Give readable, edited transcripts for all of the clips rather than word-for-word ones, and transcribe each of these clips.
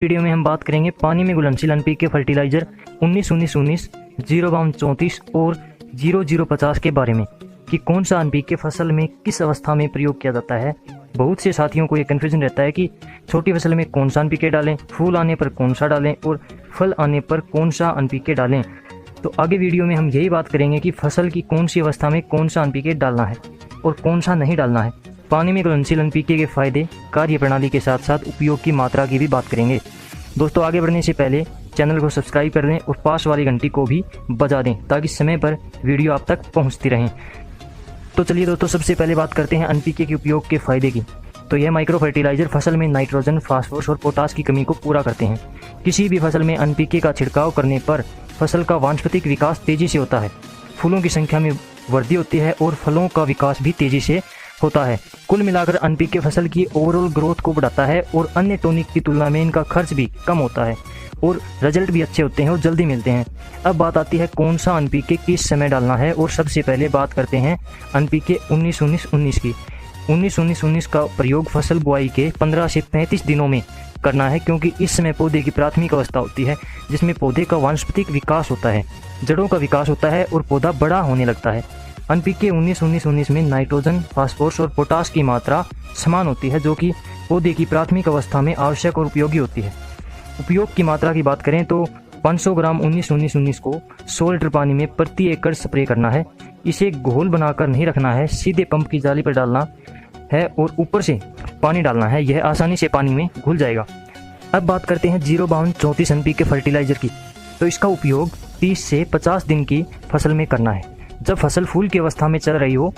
Video में हम बात करेंगे पानी में घुलनशील एनपीके फर्टिलाइजर 19-19-19, 0-34 और 0-0-50 के बारे में कि कौन सा एनपीके फसल में किस अवस्था में प्रयोग किया जाता है। बहुत से साथियों को ये कन्फ्यूजन रहता है कि छोटी फसल में कौन सा एनपीके डालें, फूल आने पर कौन सा डालें और फल आने पर कौन सा एनपीके डालें। तो आगे वीडियो में हम यही बात करेंगे कि फसल की कौन सी अवस्था में कौन सा एनपीके डालना है और कौन सा नहीं डालना है। पानी में घुलनशील एनपीके के फायदे, कार्यप्रणाली के साथ साथ उपयोग की मात्रा की भी बात करेंगे। दोस्तों आगे बढ़ने से पहले चैनल को सब्सक्राइब कर लें और पास वाली घंटी को भी बजा दें ताकि समय पर वीडियो आप तक पहुंचती रहें। तो चलिए दोस्तों सबसे पहले बात करते हैं एनपीके के उपयोग के फायदे की। तो यह माइक्रो फर्टिलाइजर फसल में नाइट्रोजन, फास्फोरस और पोटास की कमी को पूरा करते हैं। किसी भी फसल में एनपीके का छिड़काव करने पर फसल का वानस्पतिक विकास तेजी से होता है, फूलों की संख्या में वृद्धि होती है और फलों का विकास भी तेजी से होता है। कुल मिलाकर एनपीके फसल की ओवरऑल ग्रोथ को बढ़ाता है और अन्य टॉनिक की तुलना में इनका खर्च भी कम होता है और रिजल्ट भी अच्छे होते हैं और जल्दी मिलते हैं। अब बात आती है कौन सा एनपीके किस समय डालना है और सबसे पहले बात करते हैं एनपीके 19-19-19 की। 19-19-19 का प्रयोग फसल बुआई के 15 से 35 दिनों में करना है, क्योंकि इस समय पौधे की प्राथमिक अवस्था होती है जिसमें पौधे का वानस्पतिक विकास होता है, जड़ों का विकास होता है और पौधा बड़ा होने लगता है। एनपीके 19-19-19 में नाइट्रोजन, फास्फोरस और पोटास की मात्रा समान होती है, जो कि पौधे की प्राथमिक अवस्था में आवश्यक और उपयोगी होती है। उपयोग की मात्रा की बात करें तो 500 ग्राम 19-19-19 को 100 लीटर पानी में प्रति एकड़ स्प्रे करना है। इसे घोल बनाकर नहीं रखना है, सीधे पंप की जाली पर डालना है और ऊपर से पानी डालना है, यह आसानी से पानी में घुल जाएगा। अब बात करते हैं 0-32-34 एनपीके फर्टिलाइजर की। तो इसका उपयोग 30 से 50 दिन की फसल में करना है, जब फसल फूल की अवस्था में चल रही हो।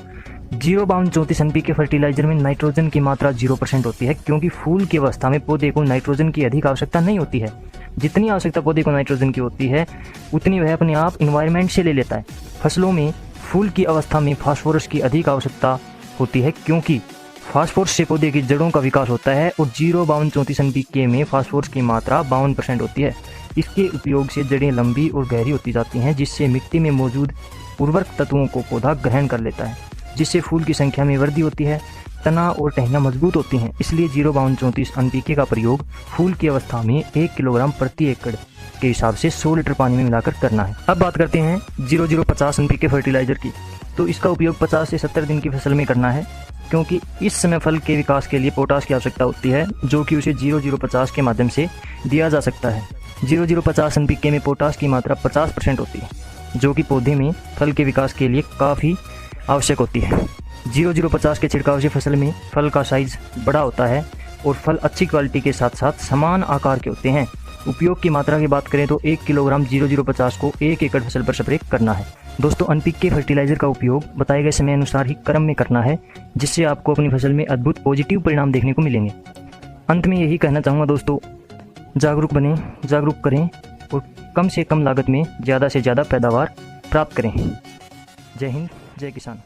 0-32-34 एनपीके फर्टिलाइजर में नाइट्रोजन की मात्रा 0% होती है, क्योंकि फूल की अवस्था में पौधे को नाइट्रोजन की अधिक आवश्यकता नहीं होती है। जितनी आवश्यकता पौधे को नाइट्रोजन की होती है उतनी वह अपने आप इन्वायरमेंट से ले लेता है। फसलों में फूल की अवस्था में फास्फोरस की अधिक आवश्यकता होती है, क्योंकि फास्फोरस से पौधे की जड़ों का विकास होता है और 0-32-34 एनपीके में फास्फोरस की मात्रा 52% होती है। इसके उपयोग से जड़ें लंबी और गहरी होती जाती हैं, जिससे मिट्टी में मौजूद उर्वरक तत्वों को पौधा ग्रहण कर लेता है, जिससे फूल की संख्या में वृद्धि होती है, तना और टहनियाँ मजबूत होती हैं। इसलिए 0-32-34 एनपीके का प्रयोग फूल की अवस्था में 1 किलोग्राम प्रति एकड़ के हिसाब से 100 लीटर पानी में मिलाकर करना है। अब बात करते हैं 0-0-50 एनपीके फर्टिलाइजर की। तो इसका उपयोग 50 से 70 दिन की फसल में करना है, क्योंकि इस समय फल के विकास के लिए पोटास की आवश्यकता होती है, जो कि उसे 0-0-50 के माध्यम से दिया जा सकता है। 0-0-50 एनपीके में पोटास की मात्रा 50% होती है, जो कि पौधे में फल के विकास के लिए काफ़ी आवश्यक होती है। 0-0-50 के छिड़काव से फसल में फल का साइज बड़ा होता है और फल अच्छी क्वालिटी के साथ साथ समान आकार के होते हैं। उपयोग की मात्रा की बात करें तो 1 किलोग्राम 0-0-50 को 1 एकड़ फसल पर स्प्रे करना है। दोस्तों एनपीके फर्टिलाइजर का उपयोग बताए गए समय अनुसार ही क्रम में करना है, जिससे आपको अपनी फसल में अद्भुत पॉजिटिव परिणाम देखने को मिलेंगे। अंत में यही कहना चाहूँगा दोस्तों, जागरूक बनें, जागरूक करें और कम से कम लागत में ज़्यादा से ज़्यादा पैदावार प्राप्त करें। जय हिंद, जय किसान।